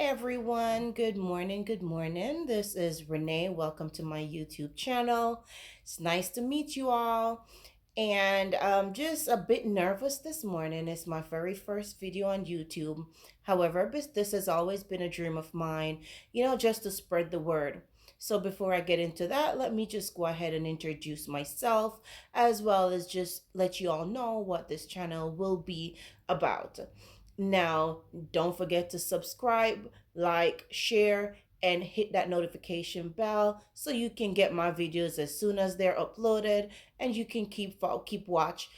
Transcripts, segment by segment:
everyone. Good morning. Good morning. This is Renee. Welcome to my YouTube channel. It's nice to meet you all. And I'm just a bit nervous this morning. It's my very first video on YouTube. However, this has always been a dream of mine, just to spread the word. So before I get into that, let me just go ahead and introduce myself as well as just let you all know what this channel will be about. Now, don't forget to subscribe, like, share, and hit that notification bell so you can get my videos as soon as they're uploaded, and you can keep watch,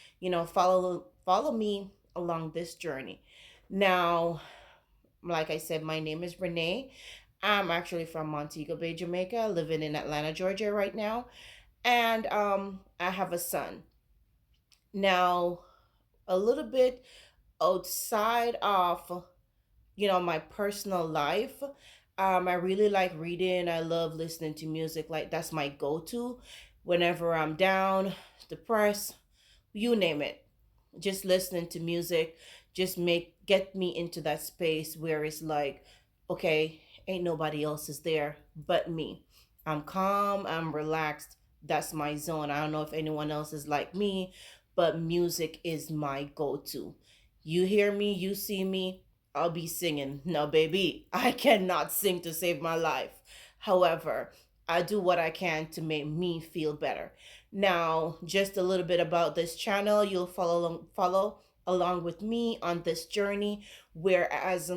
follow me along this journey. Now, like I said, my name is Renee. I'm actually from Montego Bay, Jamaica, living in Atlanta, Georgia right now, and I have a son. Now, a little bit outside of my personal life. I really like reading. I love listening to music. Like that's my go-to whenever I'm down, depressed, you name it. Just listening to music just make get me into that space where it's like, okay, ain't nobody else is there but me. I'm calm, I'm relaxed. That's my zone. I don't know if anyone else is like me, but music is my go-to. You hear me, you see me, I'll be singing. No, baby, I cannot sing to save my life. However, I do what I can to make me feel better. Now, just a little bit about this channel. You'll follow along with me on this journey, whereas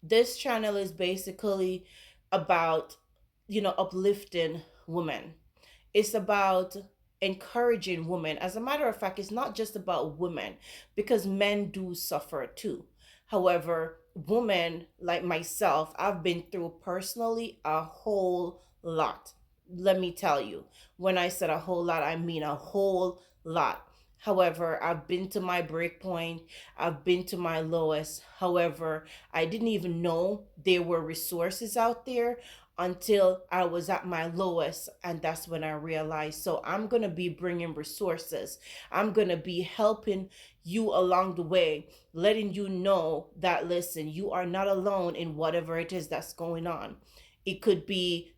this channel is basically about, uplifting women. It's about encouraging women. As a matter of fact, it's not just about women because men do suffer too. However, women like myself, I've been through personally a whole lot. Let me tell you, when I said a whole lot, I mean a whole lot. However, I've been to my break point, I've been to my lowest. However, I didn't even know there were resources out there until I was at my lowest. And that's when I realized. So I'm going to be bringing resources. I'm going to be helping you along the way, letting you know that, listen, you are not alone in whatever it is that's going on. It could be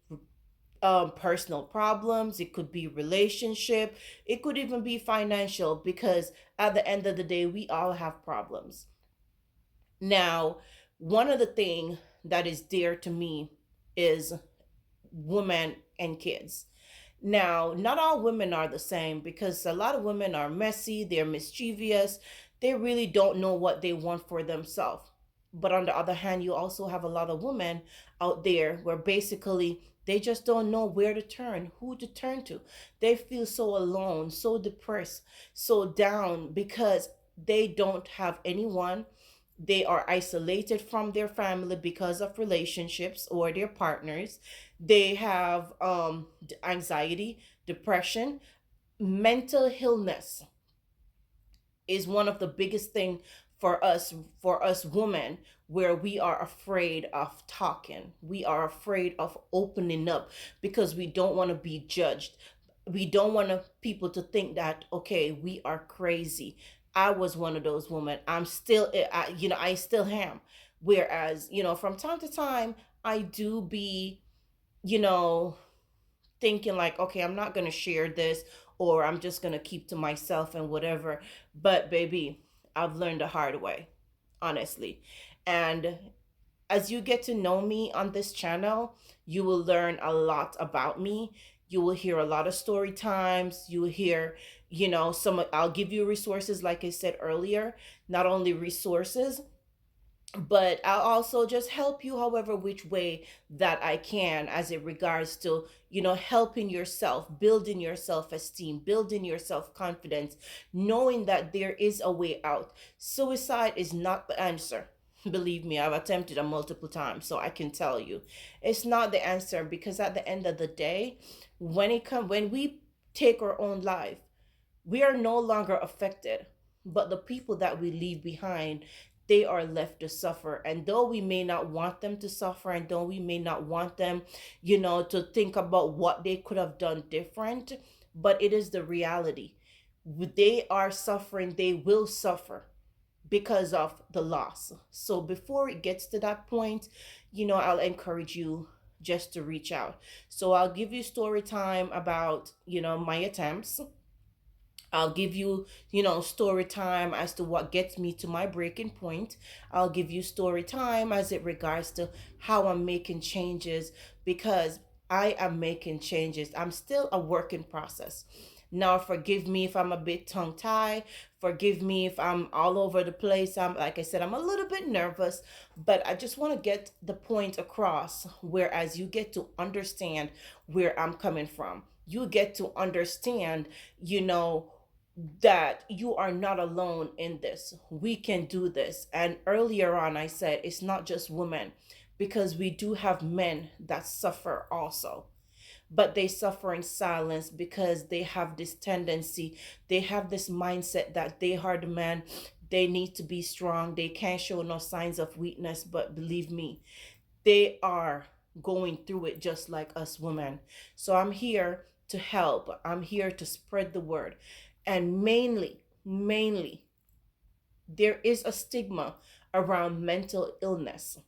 personal problems, it could be relationship, it could even be financial, because at the end of the day, we all have problems. Now, one of the things that is dear to me is women and kids. Now, not all women are the same because a lot of women are messy, they're mischievous, they really don't know what they want for themselves. But on the other hand, you also have a lot of women out there where basically they just don't know where to turn, who to turn to. They feel so alone, so depressed, so down because they don't have anyone. They are isolated from their family because of relationships or their partners. They have anxiety, depression, mental illness is one of the biggest thing for us women, where we are afraid of talking, we are afraid of opening up because we don't want to be judged. We don't want people to think that, okay, we are crazy. I was one of those women. I'm still, I still am. Whereas, from time to time, I do be, you know thinking like, okay, I'm not going to share this, or I'm just going to keep to myself and whatever. But baby, I've learned the hard way, honestly. And as you get to know me on this channel, you will learn a lot about me. You will hear a lot of story times. You will hear, I'll give you resources, like I said earlier, not only resources, but I'll also just help you however which way that I can, as it regards to, helping yourself, building your self-esteem, building your self-confidence, knowing that there is a way out. Suicide is not the answer. Believe me, I've attempted it multiple times, so I can tell you it's not the answer, because at the end of the day, when we take our own life, we are no longer affected, but the people that we leave behind, they are left to suffer. And though we may not want them to suffer, and though we may not want them, to think about what they could have done different, but it is the reality. They are suffering, they will suffer, because of the loss. So before it gets to that point, I'll encourage you just to reach out. So I'll give you story time about, my attempts. I'll give you, story time as to what gets me to my breaking point. I'll give you story time as it regards to how I'm making changes, because I am making changes. I'm still a work in process. Now, forgive me if I'm a bit tongue tied. Forgive me if I'm all over the place. Like I said, I'm a little bit nervous, but I just want to get the point across. Whereas you get to understand where I'm coming from, you get to understand, you know, that you are not alone in this. We can do this. And earlier on, I said it's not just women, because we do have men that suffer also, but they suffer in silence because they have this tendency, they have this mindset that they are the man, they need to be strong, they can't show no signs of weakness. But believe me, they are going through it just like us women. So I'm here to help, I'm here to spread the word. And mainly, there is a stigma around mental illness.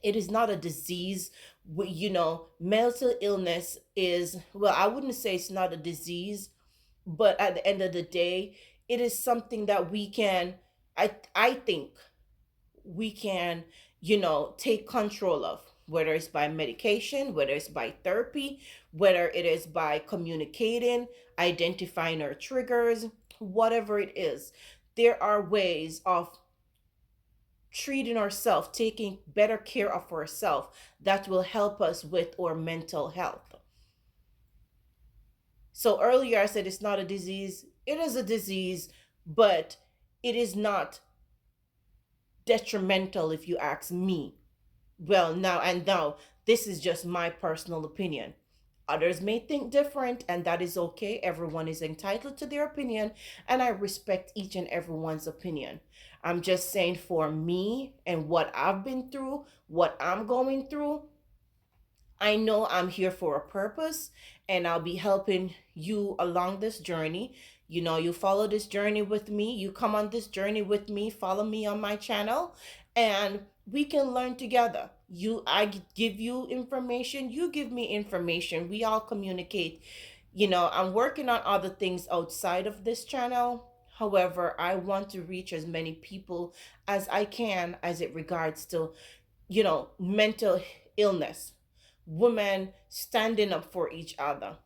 It is not a disease. Mental illness is, well, I wouldn't say it's not a disease, but at the end of the day, it is something that we can, I think we can, take control of, whether it's by medication, whether it's by therapy, whether it is by communicating, identifying our triggers, whatever it is. There are ways of treating ourselves, taking better care of ourselves, that will help us with our mental health. So earlier I said it's not a disease. It is a disease, but it is not detrimental if you ask me. Well, now, this is just my personal opinion. Others may think different, and that is okay. Everyone is entitled to their opinion, and I respect each and everyone's opinion. I'm just saying, for me and what I've been through, what I'm going through, I know I'm here for a purpose, and I'll be helping you along this journey. You follow this journey with me, you come on this journey with me, follow me on my channel, and we can learn together. I give you information, you give me information, we all communicate. I'm working on other things outside of this channel. However, I want to reach as many people as I can as it regards to, mental illness, women standing up for each other,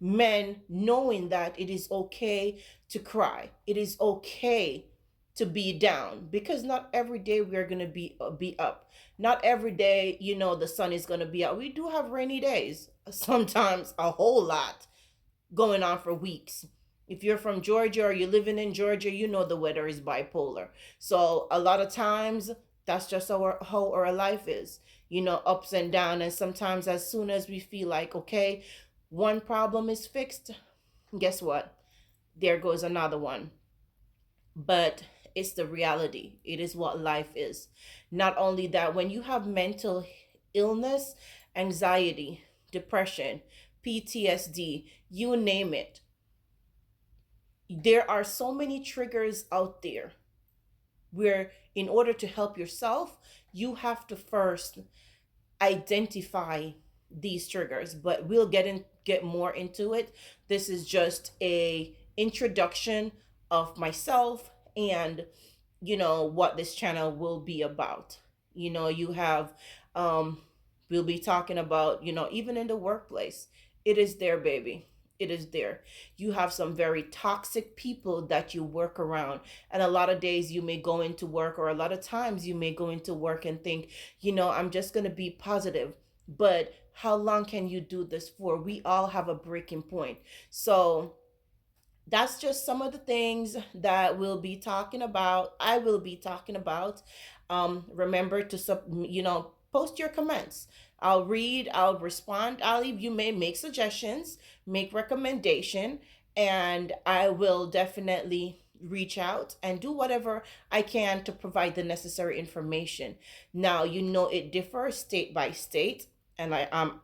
men knowing that it is okay to cry, it is okay to be down, because not every day we're going to be up. Not every day, the sun is going to be out. We do have rainy days, sometimes a whole lot going on for weeks. If you're from Georgia or you're living in Georgia, the weather is bipolar. So a lot of times, that's just how our life is, ups and down. And sometimes, as soon as we feel like, okay, one problem is fixed, guess what? There goes another one. But it's the reality. It is what life is. Not only that, when you have mental illness, anxiety, depression, PTSD, you name it, there are so many triggers out there where, in order to help yourself, you have to first identify these triggers. But we'll get more into it. This is just a introduction of myself, and what this channel will be about. You have, we'll be talking about, even in the workplace, it is there, baby, it is there. You have some very toxic people that you work around, and a lot of days you may go into work, or a lot of times you may go into work and think, I'm just going to be positive. But how long can you do this for? We all have a breaking point. So that's just some of the things that we'll be talking about. I will be talking about. Remember to post your comments. I'll read, I'll respond. You may make suggestions, make recommendation, and I will definitely reach out and do whatever I can to provide the necessary information. Now, it differs state by state, and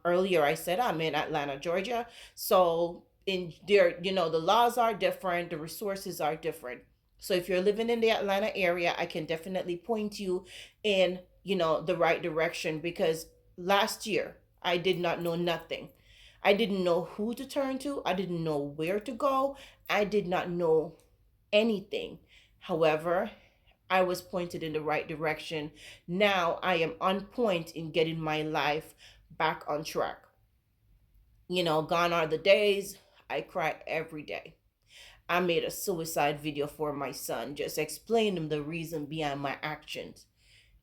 earlier I said I'm in Atlanta, Georgia. So in there, the laws are different, the resources are different. So if you're living in the Atlanta area, I can definitely point you in, the right direction, because last year I did not know nothing. I didn't know who to turn to. I didn't know where to go. I did not know anything. However, I was pointed in the right direction. Now I am on point in getting my life back on track. Gone are the days I cry every day. I made a suicide video for my son, just explaining him the reason behind my actions.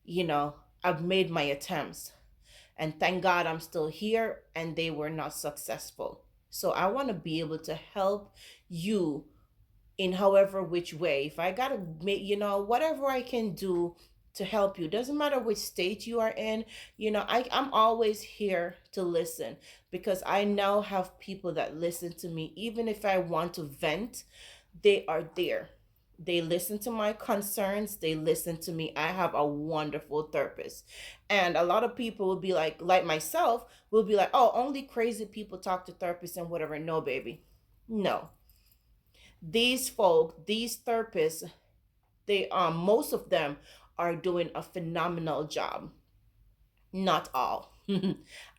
You know, I've made my attempts, and thank God I'm still here and they were not successful. So I want to be able to help you in however which way. If I gotta make, whatever I can do to help you, doesn't matter which state you are in. I'm always here to listen, because I now have people that listen to me. Even if I want to vent, they are there. They listen to my concerns, they listen to me. I have a wonderful therapist. And a lot of people will be like myself, will be like, oh, only crazy people talk to therapists and whatever. No, baby. No. These folk, these therapists, they most of them are doing a phenomenal job. Not all.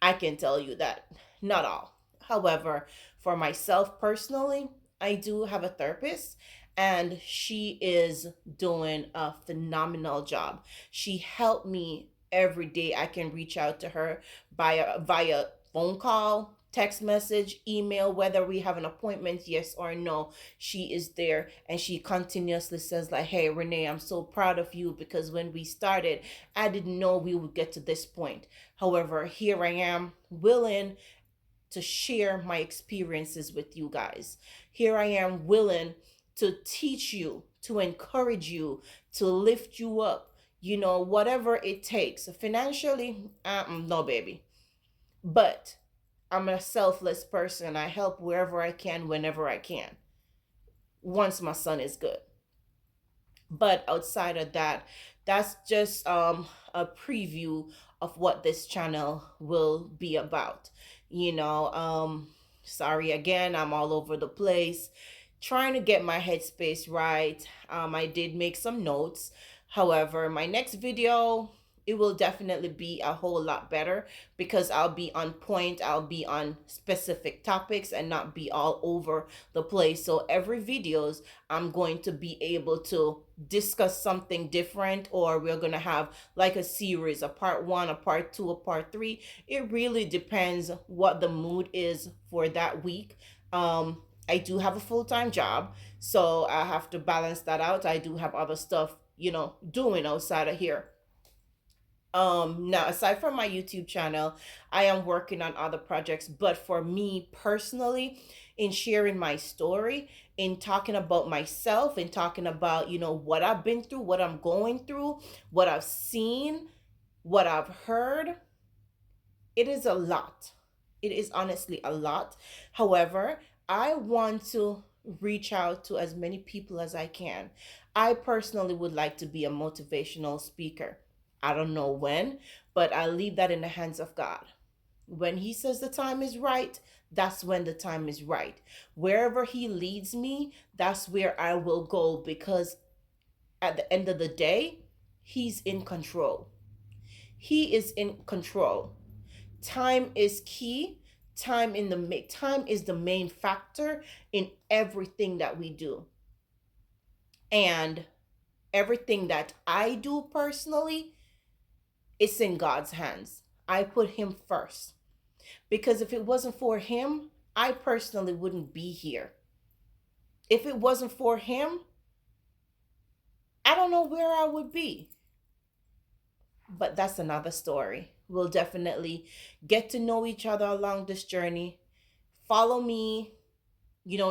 I can tell you that. Not all. However, for myself personally, I do have a therapist, and she is doing a phenomenal job. She helped me every day. I can reach out to her via phone call, text message, email, whether we have an appointment, yes or no. She is there, and she continuously says like, hey Renee, I'm so proud of you, because when we started, I didn't know we would get to this point. However, here I am, willing to share my experiences with you guys. Here I am, willing to teach you, to encourage you, to lift you up, whatever it takes. Financially, no, baby. But I'm a selfless person. I help wherever I can, whenever I can, once my son is good. But outside of that, that's just a preview of what this channel will be about. Sorry again, I'm all over the place trying to get my headspace right. I did make some notes. However, my next video, it will definitely be a whole lot better, because I'll be on point, I'll be on specific topics and not be all over the place. So every videos, I'm going to be able to discuss something different, or we're going to have like a series, a part 1, a part 2, a part 3. It really depends what the mood is for that week. I do have a full-time job, so I have to balance that out. I do have other stuff, doing outside of here. Now, aside from my YouTube channel, I am working on other projects. But for me personally, in sharing my story, in talking about myself, in talking about, what I've been through, what I'm going through, what I've seen, what I've heard, it is a lot. It is honestly a lot. However, I want to reach out to as many people as I can. I personally would like to be a motivational speaker. I don't know when, but I leave that in the hands of God. When He says the time is right, that's when the time is right. Wherever He leads me, that's where I will go, because at the end of the day, He's in control. He is in control. Time is key. Time is the main factor in everything that we do. And everything that I do personally, it's in God's hands. I put Him first, because if it wasn't for Him, I personally wouldn't be here. If it wasn't for Him, I don't know where I would be. But that's another story. We'll definitely get to know each other along this journey. Follow me,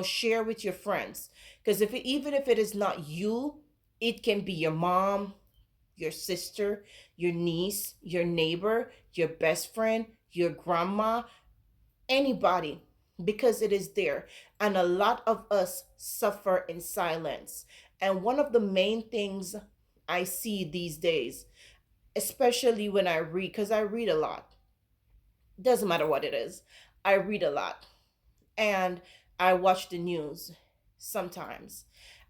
share with your friends. Because even if it is not you, it can be your mom, your sister, your niece, your neighbor, your best friend, your grandma, anybody, because it is there. And a lot of us suffer in silence. And one of the main things I see these days, especially when I read, because I read a lot, doesn't matter what it is, I read a lot, and I watch the news sometimes.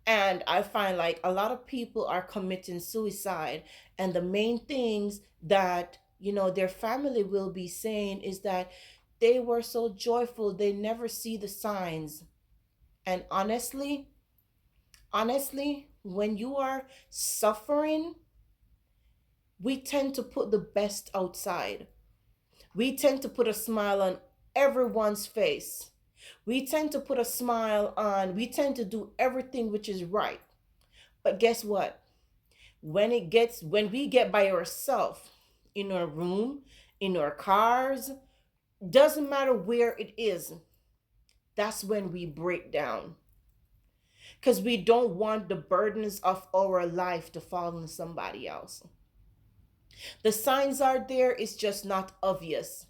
And I find like a lot of people are committing suicide, and the main things that their family will be saying is that they were so joyful they never see the signs. And honestly, when you are suffering, we tend to put the best outside. We tend to put a smile on everyone's face. We tend to do everything which is right. But guess what? When we get by ourselves in our room, in our cars, doesn't matter where it is, that's when we break down. Because we don't want the burdens of our life to fall on somebody else. The signs are there, it's just not obvious.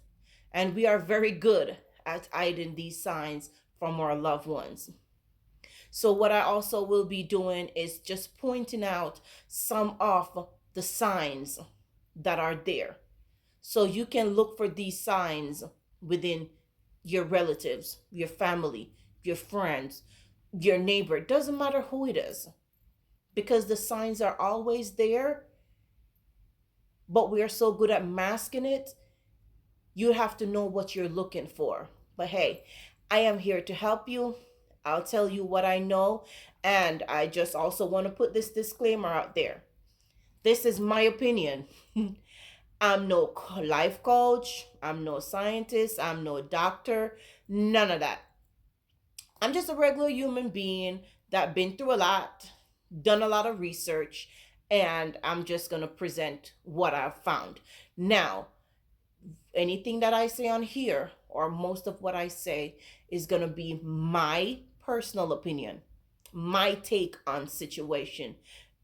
And we are very good at hiding these signs from our loved ones. So, what I also will be doing is just pointing out some of the signs that are there. So, you can look for these signs within your relatives, your family, your friends, your neighbor. It doesn't matter who it is, because the signs are always there, but we are so good at masking it. You have to know what you're looking for. But hey, I am here to help you. I'll tell you what I know. And I just also want to put this disclaimer out there. This is my opinion. I'm no life coach. I'm no scientist. I'm no doctor. None of that. I'm just a regular human being that been through a lot, done a lot of research, and I'm just going to present what I've found. Now, anything that I say on here, or most of what I say, is going to be my personal opinion, my take on situation.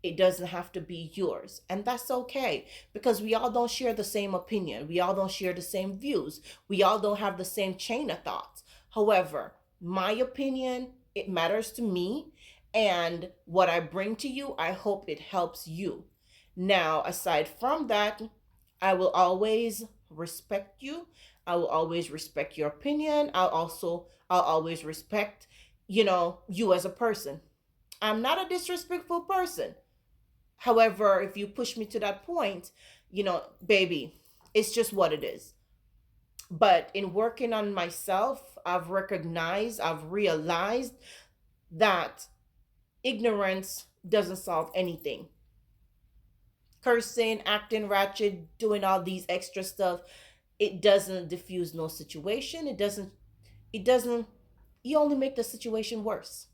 It doesn't have to be yours, and that's okay, because we all don't share the same opinion, we all don't share the same views, we all don't have the same chain of thoughts. However, my opinion, it matters to me, and what I bring to you, I hope it helps you. Now, aside from that, I will always respect you. I will always respect your opinion. I'll always respect, you as a person. I'm not a disrespectful person. However, if you push me to that point, baby, it's just what it is. But in working on myself, I've realized that ignorance doesn't solve anything. Cursing, acting ratchet, doing all these extra stuff, it doesn't diffuse no situation. It doesn't you only make the situation worse.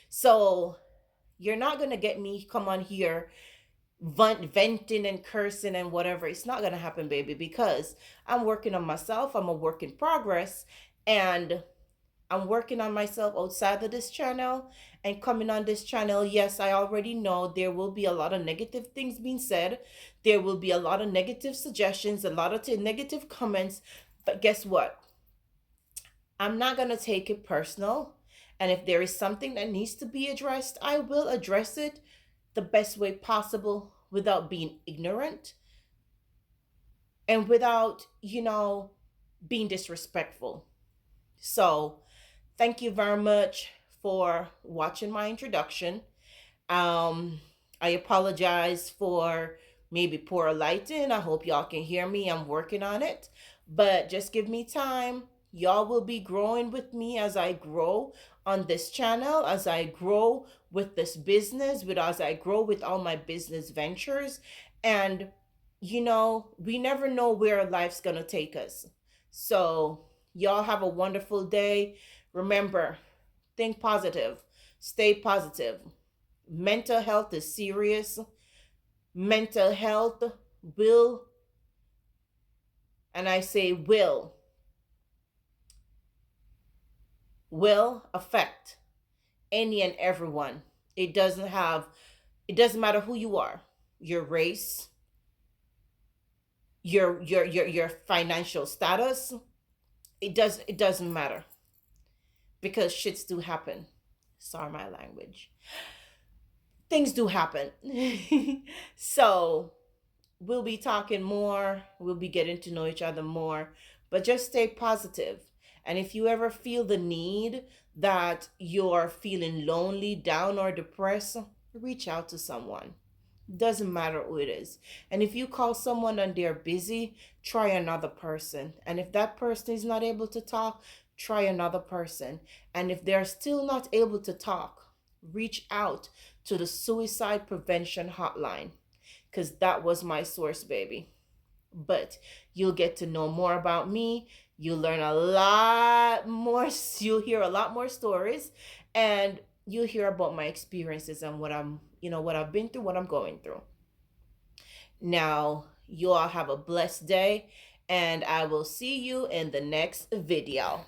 So you're not gonna get me come on here venting and cursing and whatever. It's not gonna happen, baby, because I'm working on myself. I'm a work in progress, and I'm working on myself outside of this channel and coming on this channel. Yes, I already know there will be a lot of negative things being said. There will be a lot of negative suggestions, a lot of negative comments. But guess what? I'm not going to take it personal. And if there is something that needs to be addressed, I will address it the best way possible without being ignorant and without, being disrespectful. So, thank you very much for watching my introduction. Um, I apologize for maybe poor lighting. I hope y'all can hear me. I'm working on it. But just give me time. Y'all will be growing with me as I grow on this channel, as I grow with this business, as I grow with all my business ventures. And, we never know where life's going to take us. So, y'all have a wonderful day. Remember, think positive, stay positive. Mental health is serious. Mental health will, and I say will affect any and everyone. It doesn't matter who you are, your race, your financial status. It doesn't matter, because shits do happen. Sorry my language. Things do happen. So we'll be talking more. We'll be getting to know each other more. But just stay positive. And if you ever feel the need that you're feeling lonely, down, or depressed, reach out to someone. Doesn't matter who it is. And if you call someone and they're busy, try another person. And if that person is not able to talk, try another person. And if they're still not able to talk, reach out to the suicide prevention hotline, because that was my source, baby. But you'll get to know more about me. You'll learn a lot more. You'll hear a lot more stories, and you'll hear about my experiences and what I've been through, what I'm going through. Now, you all have a blessed day, and I will see you in the next video.